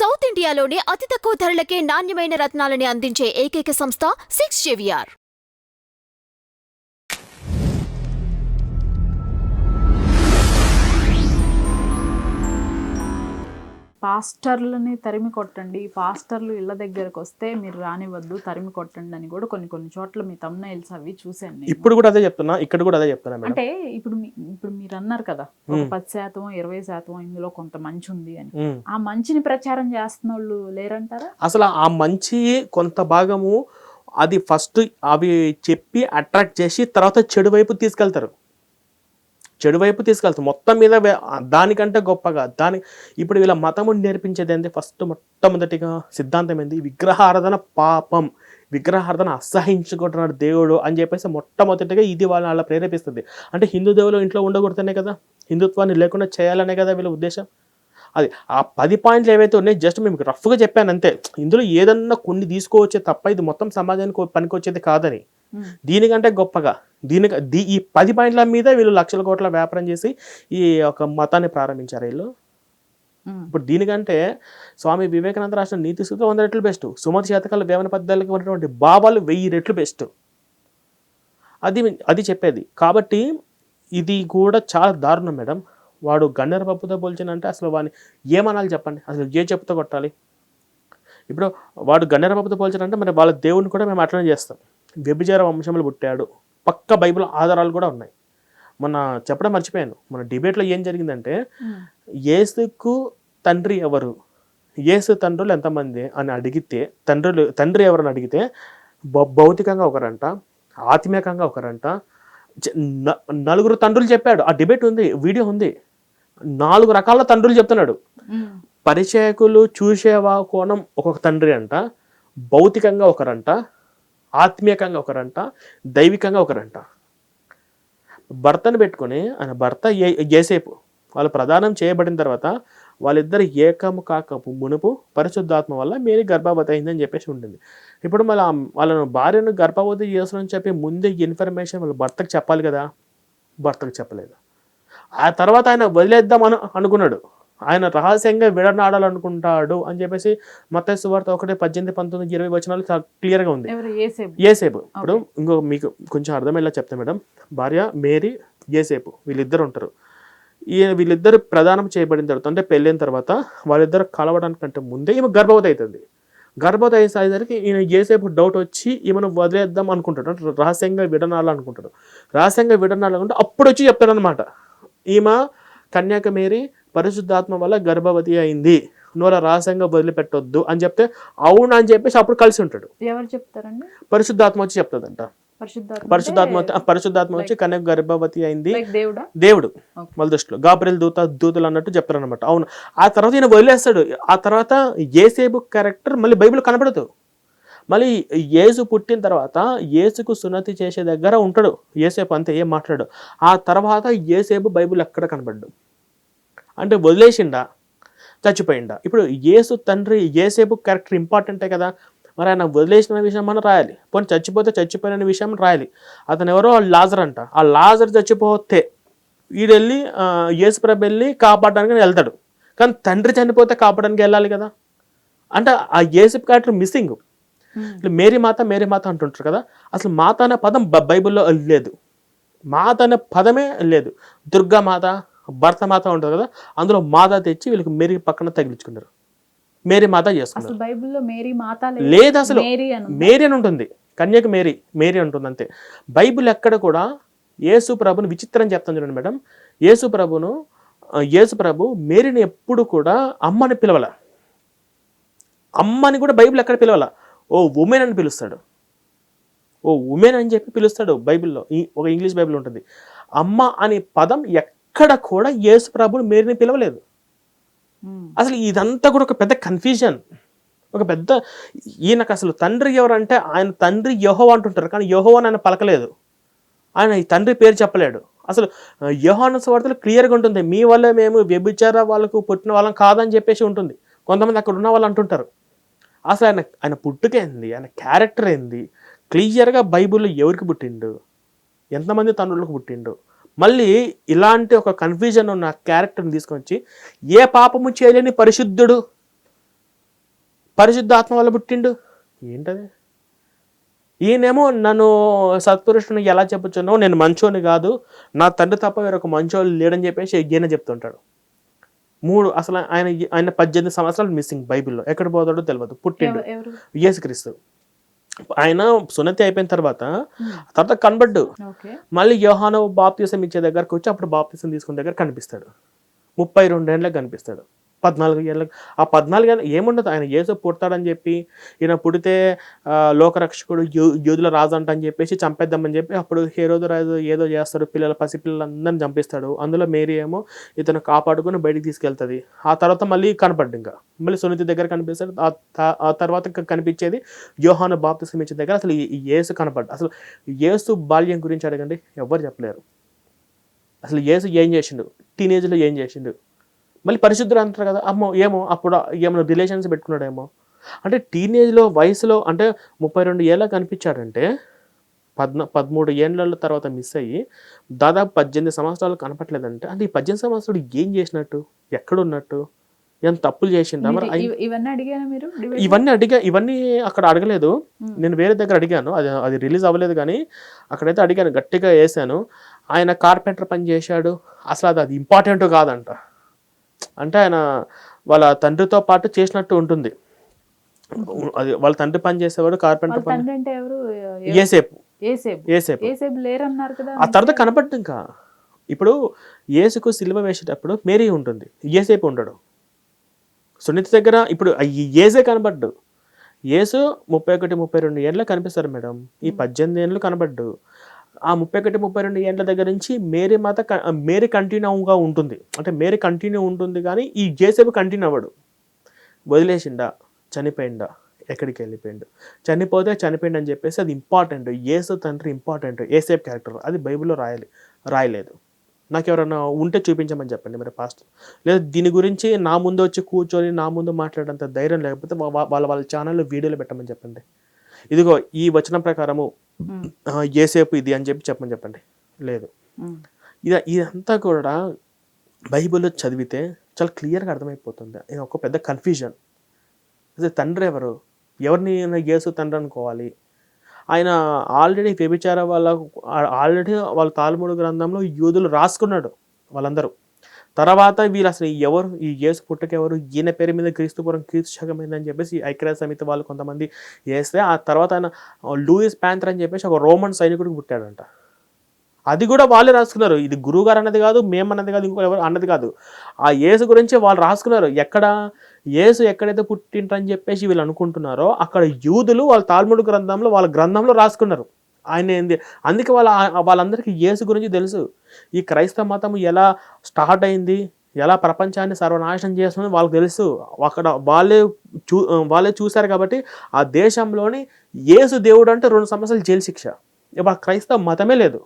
South ఇండియాలోనే అతి తక్కువ ధరలకే నాణ్యమైన రత్నాలని అందించే ఏకైక సంస్థ 6JVR. పాస్టర్లని తరిమి కొట్టండి, పాస్టర్లు ఇళ్ళ దగ్గరకు వస్తే మీరు రానివ్వద్దు, తరిమి కొట్టండి అని కూడా కొన్ని చోట్ల మీ థంబ్నెయిల్స్ అవి చూశాను నేను. ఇప్పుడు కూడా అదే చెప్తున్నా, ఇక్కడ కూడా అదే చెప్తున్నా మేడం. అంటే ఇప్పుడు మీరు అన్నారు కదా, ఒక 10% 20% ఇందులో కొంత మంచి ఉంది అని. ఆ మంచిని ప్రచారం చేస్తున్న వాళ్ళు లేరంటారా? అసలు ఆ మంచి కొంత భాగము అది ఫస్ట్ అవి చెప్పి అట్రాక్ట్ చేసి తర్వాత చెడు వైపు తీసుకెళ్తారు. మొత్తం మీద దానికంటే గొప్పగా ఇప్పుడు వీళ్ళ మతము నేర్పించేది ఏంటి? మొట్టమొదటిగా సిద్ధాంతం ఏంది? విగ్రహారాధన పాపం, విగ్రహారాధన అసహించుకుంటున్నాడు దేవుడు అని చెప్పేసి మొట్టమొదటిగా ఇది వాళ్ళ ప్రేరేపిస్తుంది. అంటే హిందూ దేవులు ఇంట్లో ఉండకూడదనే కదా, హిందుత్వాన్ని లేకుండా చేయాలనే కదా వీళ్ళ ఉద్దేశం. అది ఆ 10 పాయింట్లు ఏవైతే ఉన్నాయి జస్ట్ మేము రఫ్గా చెప్పాను అంతే. ఇందులో ఏదన్నా కొన్ని తీసుకోవచ్చే తప్ప ఇది మొత్తం సమాజానికి పనికొచ్చేది కాదని. దీనికంటే గొప్పగా ఈ 10 పాయింట్ల మీద వీళ్ళు లక్షల కోట్ల వ్యాపారం చేసి ఈ ఒక మతాన్ని ప్రారంభించారు వీళ్ళు. ఇప్పుడు దీనికంటే స్వామి వివేకానంద రాసిన నీతి సూత్రం 100 రెట్లు బెస్ట్, సుమతి శతకాల వేమన పద్యాలకు ఉన్నటువంటి భావాలు 1000 రెట్లు బెస్ట్. అది చెప్పేది. కాబట్టి ఇది కూడా చాలా దారుణం మేడం. వాడు గన్నేరు పప్పుతో పోల్చినంటే అసలు వాడిని ఏమనాలి చెప్పండి? అసలు ఏ చెప్పుతో కొట్టాలి? ఇప్పుడు వాడు గన్నేరు పప్పుతో పోల్చాడంటే మరి వాళ్ళ దేవుడిని కూడా మేము అట్లనే చేస్తాం. వ్యభిచార వంశంలో పుట్టాడు, పక్క బైబిల్ ఆధారాలు కూడా ఉన్నాయి. మొన్న చెప్పడం మర్చిపోయాను, మన డిబేట్లో ఏం జరిగిందంటే యేసుకు తండ్రి ఎవరు, యేసు తండ్రులు ఎంతమంది అని అడిగితే తండ్రి ఎవరని అడిగితే భౌతికంగా ఒకరంట, ఆత్మీయంగా ఒకరంట, 4 తండ్రులు చెప్పాడు. ఆ డిబేట్ ఉంది, వీడియో ఉంది. 4 రకాల తండ్రులు చెప్తున్నాడు. పరిచయకులు చూసేవా కోణం ఒక్కొక్క తండ్రి అంట, భౌతికంగా ఒకరంట, ఆత్మీయంగా ఒకరంట, దైవికంగా ఒకరంట. భర్తను పెట్టుకొని ఆయన భర్త యేసేపు వాళ్ళు ప్రదానం చేయబడిన తర్వాత వాళ్ళిద్దరు ఏకము కాకపు మునుపు పరిశుద్ధాత్మ వల్ల మేరీ గర్భవతి అయిందని చెప్పేసి ఉంటుంది. ఇప్పుడు మళ్ళీ వాళ్ళను భార్యను గర్భవతి చేస్తానని చెప్పి ముందే ఇన్ఫర్మేషన్ వాళ్ళ భర్తకు చెప్పాలి కదా, భర్తకు చెప్పలేదు. ఆ తర్వాత ఆయన వదిలేద్దాం అనుకున్నాడు, ఆయన రహస్యంగా విడనాడాలనుకుంటాడు అని చెప్పేసి మత్తయి సువార్త 1:18-19-20 వచనాలు చాలా క్లియర్గా ఉంది. యేసేపు. ఇప్పుడు ఇంకో మీకు కొంచెం అర్థమయ్యేలా చెప్తా మేడం. భార్య మేరీ, యేసేపు వీళ్ళిద్దరు ఉంటారు. వీళ్ళిద్దరు ప్రదానం చేయబడిన తర్వాత అంటే పెళ్ళైన తర్వాత వాళ్ళిద్దరు కలవడానికంటే ముందే ఈమె గర్భవతి అవుతుంది. గర్భవతి అయ్యేసరికి ఈయన యేసేపు డౌట్ వచ్చి ఈమెను వదిలేద్దాం అనుకుంటాడు, అంటే రహస్యంగా విడనాడాలనుకుంటాడు. రహస్యంగా విడనాడాలనుకుంటే అప్పుడు వచ్చి చెప్తాడు అనమాట, ఈమె కన్యాక మేరీ పరిశుద్ధాత్మ వల్ల గర్భవతి అయింది, నువ్వు రహస్యంగా వదిలిపెట్టొద్దు అని చెప్తే అవును అని చెప్పేసి అప్పుడు కలిసి ఉంటాడు. ఎవరు చెప్తారండి? పరిశుద్ధాత్మ వచ్చి చెప్తుందంట. పరిశుద్ధాత్మ వచ్చి కన్యక గర్భవతి అయింది దేవుడు వాళ్ళ దృష్టిలో, గాబ్రియల్ దూతలు అన్నట్టు చెప్తారు అనమాట. అవును. ఆ తర్వాత ఈయన వదిలేస్తాడు. ఆ తర్వాత యేసేపు క్యారెక్టర్ మళ్ళీ బైబిల్ కనపడదు. మళ్ళీ యేసు పుట్టిన తర్వాత యేసుకు సున్నతి చేసే దగ్గర ఉంటాడు యేసేపు, అంతే, ఏం మాట్లాడు. ఆ తర్వాత యేసేపు బైబిల్ ఎక్కడ కనపడ్డు. అంటే వదిలేసిండా, చచ్చిపోయిండా? ఇప్పుడు యేసు తండ్రి యేసేపు క్యారెక్టర్ ఇంపార్టెంటే కదా, మరి ఆయన వదిలేసిన విషయం మనం రాయాలి. పోనీ చచ్చిపోయిన విషయం రాయాలి. అతను ఎవరో లాజర్ అంట, ఆ లాజర్ చచ్చిపోతే వీడెళ్ళి యేసుప్రభు వెళ్ళి కాపాడడానికి వెళ్తాడు, కానీ తండ్రి చనిపోతే కాపాడడానికి వెళ్ళాలి కదా. అంటే ఆ యేసేపు క్యారెక్టర్ మిస్సింగ్. మేరీ మాత అంటుంటారు కదా, అసలు మాత అనే పదం బైబిల్లో లేదు, మాత అనే పదమే లేదు. దుర్గా మాత, భర్త మాత ఉంటుంది కదా, అందులో మాత తెచ్చి వీళ్ళకి మేరీ పక్కన తగిలించుకున్నారు, మేరీ మాత చేసుకున్నారు. లేదు, అసలు మేరీ అని ఉంటుంది, కన్యక మేరీ ఉంటుంది అంతే. బైబిల్ ఎక్కడ కూడా యేసు ప్రభుని విచిత్రం చెప్తాను చూడండి మేడం. యేసు ప్రభు మేరీని ఎప్పుడు కూడా అమ్మని పిలవాల, అమ్మని కూడా బైబిల్ ఎక్కడ పిలవాల, ఓ ఉమెన్ అని పిలుస్తాడు, ఓ ఉమెన్ అని చెప్పి పిలుస్తాడు. బైబిల్లో ఒక ఇంగ్లీష్ బైబిల్ ఉంటుంది. అమ్మ అనే పదం ఎక్కడ కూడా యేసు ప్రభుని మేరీని పిలవలేదు. అసలు ఇదంతా కూడా ఒక పెద్ద కన్ఫ్యూజన్, ఒక పెద్ద. ఈయనకు అసలు తండ్రి ఎవరంటే ఆయన తండ్రి యెహోవా అంటుంటారు, కానీ యెహోవా అని ఆయన పలకలేదు, ఆయన ఈ తండ్రి పేరు చెప్పలేడు. అసలు యోహాను సువార్తలో క్లియర్గా ఉంటుంది, మీ వల్ల మేము వ్యభిచార వాళ్ళకు పుట్టిన వాళ్ళం కాదని చెప్పేసి ఉంటుంది. కొంతమంది అక్కడ ఉన్న వాళ్ళు అంటుంటారు. అసలు ఆయన పుట్టుక ఏంది, ఆయన క్యారెక్టర్ ఏంది, క్లియర్గా బైబిల్లో ఎవరికి పుట్టిండు, ఎంతమంది తండ్రులకు పుట్టిండు. మళ్ళీ ఇలాంటి ఒక కన్ఫ్యూజన్ ఉన్న క్యారెక్టర్ని తీసుకొచ్చి ఏ పాపము చేయలేని పరిశుద్ధుడు, పరిశుద్ధాత్మ వల్ల పుట్టిండు. ఏంటది? ఈయనేమో నన్ను సత్పురుషుని ఎలా చెప్పొచ్చునో, నేను మంచోని కాదు, నా తండ్రి తప్ప వేరొక మంచోడు లేడని చెప్పేసి ఈయన చెప్తుంటాడు. అసలు ఆయన 18 సంవత్సరాలు మిస్సింగ్ బైబిల్లో. ఎక్కడ పోతాడో తెలియదు. పుట్టిండు ఎవరు? యేసుక్రీస్తు. ఆయన సున్నతి అయిపోయిన తర్వాత కనబడ్డు. ఓకే. మళ్ళీ యోహాను బాప్తిసం ఇచ్చే దగ్గరకు వచ్చి అప్పుడు బాప్తిసం తీసుకునే దగ్గర కనిపిస్తాడు. 32 ఏళ్ళకి కనిపిస్తాడు. 14 ఏళ్ళకి. ఆ 14 ఏళ్ళు ఏముండదు. ఆయన యేసు పుడతాడని చెప్పి, ఈయన పుడితే లోకరక్షకుడు, యూదుల రాజు అంట అని చెప్పేసి చంపేద్దామని చెప్పి అప్పుడు హేరోదు రాజు ఏదో చేస్తాడు, పసిపిల్లలందరినీ చంపిస్తాడు. అందులో మేరీ ఏమో ఇతను కాపాడుకుని బయటికి తీసుకెళ్తుంది. ఆ తర్వాత మళ్ళీ కనపడ్డు. ఇంకా మళ్ళీ సున్నతి దగ్గర కనిపిస్తాడు. ఆ తర్వాత కనిపించేది యోహాను బాప్తిసం ఇచ్చే దగ్గర. అసలు ఈ యేసు కనపడ్డు. అసలు యేసు బాల్యం గురించి అడగండి, ఎవ్వరు చెప్పలేరు. అసలు యేసు ఏం చేసిండు, టీనేజ్లో ఏం చేసిండు. మళ్ళీ పరిశుద్ధుడు అంటారు కదా, ఏమో అప్పుడు ఏమైనా రిలేషన్స్ పెట్టుకున్నాడేమో. అంటే టీనేజ్లో వయసులో అంటే 32 ఏళ్ళకి కనిపించాడంటే 13 ఏళ్ళ తర్వాత మిస్ అయ్యి దాదాపు 18 సంవత్సరాలు కనపట్లేదంటే, అంటే ఈ 18 సంవత్సరాలు ఏం చేసినట్టు, ఎక్కడున్నట్టు, ఏం తప్పులు చేసిండా? మరి ఇవన్నీ అడిగాను మీరు? ఇవన్నీ అక్కడ అడగలేదు. నేను వేరే దగ్గర అడిగాను. అది రిలీజ్ అవ్వలేదు, కానీ అక్కడైతే అడిగాను, గట్టిగా వేసాను. ఆయన కార్పెంటర్ పని చేశాడు, అసలు అది ఇంపార్టెంట్ కాదంట. అంటే ఆయన వాళ్ళ తండ్రితో పాటు చేసినట్టు ఉంటుంది. అది వాళ్ళ తండ్రి పని చేసేవాడు, కార్పెంటర్ పని. అంటే ఎవరు? ఏసేపు లేరన్నారు కదా. ఆ తర్వాత కనపడ్డు. ఇంకా ఇప్పుడు యేసుకు సిలువ వేసేటప్పుడు మేరీ ఉంటుంది, ఏసేపు ఉండడు. సున్నతి దగ్గర ఇప్పుడు ఏసే కనబడ్డు. యేసు 31, 32 ఏళ్ళ కనిపిస్తారు మేడం. ఈ 18 ఏళ్ళు కనబడ్డు. ఆ 31, 32 ఏళ్ళ దగ్గర నుంచి మేరీ కంటిన్యూగా ఉంటుంది. అంటే మేరీ కంటిన్యూ ఉంటుంది, కానీ ఈ యేసేపు కంటిన్యూ అవ్వడు. వదిలేసిండా, చనిపోయిండా, ఎక్కడికి వెళ్ళిపోయిండు, చనిపోతే చనిపోయిండు అని చెప్పేసి అది ఇంపార్టెంట్. యేసు తండ్రి ఇంపార్టెంట్, ఏసేపు క్యారెక్టర్. అది బైబిల్లో రాయలేదు. నాకు ఎవరైనా ఉంటే చూపించమని చెప్పండి మరి పాస్టర్. లేదా దీని గురించి నా ముందు వచ్చి కూర్చొని నా ముందు మాట్లాడేంత ధైర్యం లేకపోతే వాళ్ళ ఛానల్లో వీడియోలో పెట్టమని చెప్పండి. ఇదిగో ఈ వచనం ప్రకారము యేసేపు ఇది అని చెప్పమని చెప్పండి. లేదు, ఇదంతా కూడా బైబిల్లో చదివితే చాలా క్లియర్గా అర్థమైపోతుంది. ఇది ఒక పెద్ద కన్ఫ్యూజన్. అసలు తండ్రి ఎవరిని యేసు తండ్రి అనుకోవాలి? ఆయన ఆల్రెడీ వ్యభిచార వాళ్ళ తాల్ముడు గ్రంథంలో యూదులు రాసుకున్నాడు వాళ్ళందరూ. తర్వాత వీళ్ళు అసలు ఎవరు, ఈ యేసు పుట్టకెవరు, ఈయన పేరు మీద క్రీస్తుపురం క్రీస్తు శకమైందని చెప్పేసి ఐక్యరాజ్య సమితి వాళ్ళు కొంతమంది వేస్తే, ఆ తర్వాత ఆయన లూయిస్ ప్యాంథర్ అని చెప్పేసి ఒక రోమన్ సైనికుడికి పుట్టాడంట. అది కూడా వాళ్ళే రాసుకున్నారు. ఇది గురువు గారు అన్నది కాదు, మేమన్నది కాదు, ఇంకో ఎవరు అన్నది కాదు. ఆ యేసు గురించి వాళ్ళు రాసుకున్నారు. యేసు ఎక్కడైతే పుట్టింటని చెప్పేసి వీళ్ళు అనుకుంటున్నారో అక్కడ యూదులు వాళ్ళ తాల్ముడు గ్రంథంలో వాళ్ళ గ్రంథంలో రాసుకున్నారు ఆయన ఏంది. అందుకే వాళ్ళందరికీ యేసు గురించి తెలుసు. ఈ క్రైస్తవ మతం ఎలా స్టార్ట్ అయింది, ఎలా ప్రపంచాన్ని సర్వనాశనం చేస్తుందో వాళ్ళకి తెలుసు. అక్కడ వాళ్ళే చూశారు. కాబట్టి ఆ దేశంలోని యేసు దేవుడు అంటే 2 సంవత్సరాలు జైలు శిక్ష. ఇప్పుడు క్రైస్తవ మతమే లేదు.